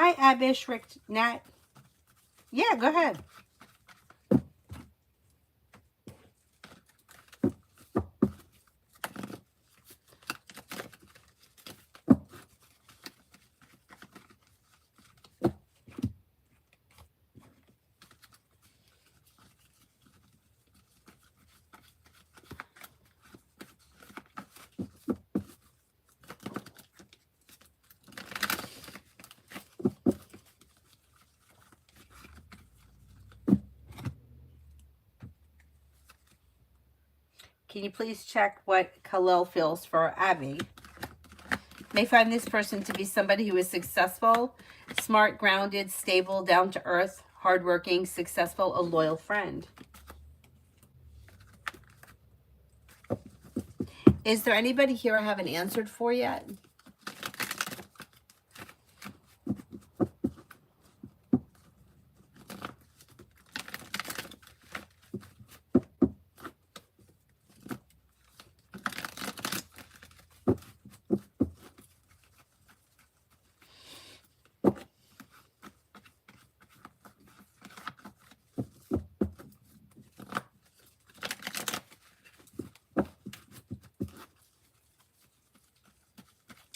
Hi, Abish, Rick, Nat. Yeah, go ahead. Can you please check what Khalil feels for Abby? May find this person to be somebody who is successful, smart, grounded, stable, down to earth, hardworking, successful, a loyal friend. Is there anybody here I haven't answered for yet?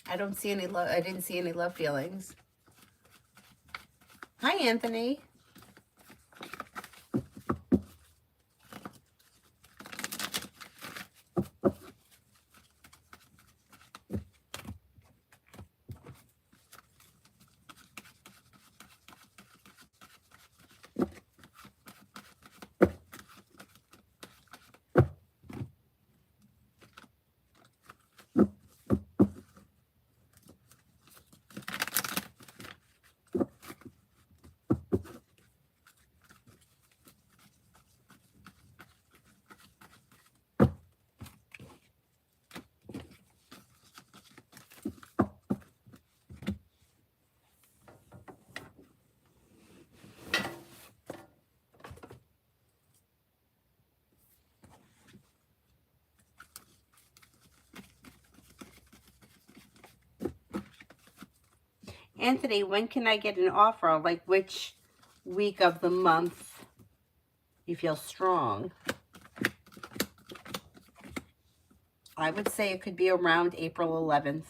I don't see any love. I didn't see any love feelings. Hi, Anthony. Anthony, when can I get an offer? Like which week of the month you feel strong? I would say it could be around April 11th.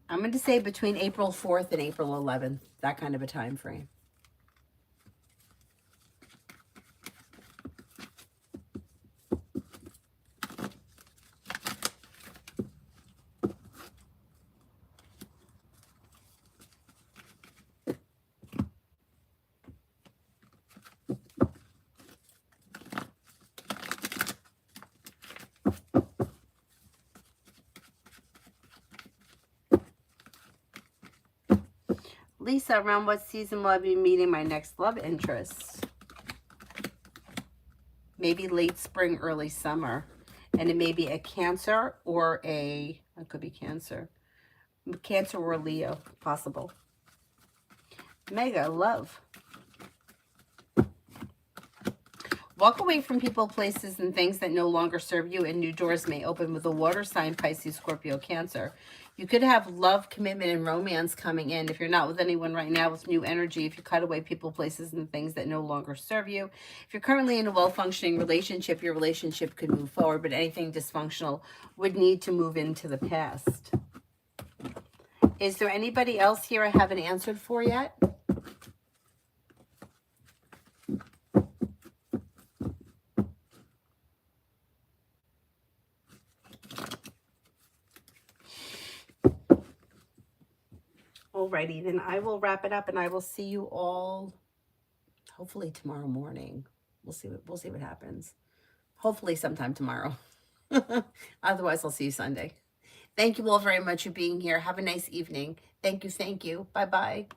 I'm going to say between April 4th and April 11th, that kind of a time frame. Lisa, around what season will I be meeting my next love interest? Maybe late spring, early summer. And it may be a Cancer or it could be Cancer. Cancer or Leo, possible. Mega, love. Walk away from people, places, and things that no longer serve you, and new doors may open with a water sign, Pisces, Scorpio, Cancer. You could have love, commitment, and romance coming in. If you're not with anyone right now with new energy, if you cut away people, places, and things that no longer serve you. If you're currently in a well-functioning relationship, your relationship could move forward, but anything dysfunctional would need to move into the past. Is there anybody else here I haven't answered for yet? Alrighty, then I will wrap it up and I will see you all hopefully tomorrow morning. We'll see what happens. Hopefully sometime tomorrow. Otherwise, I'll see you Sunday. Thank you all very much for being here. Have a nice evening. Thank you. Thank you. Bye-bye.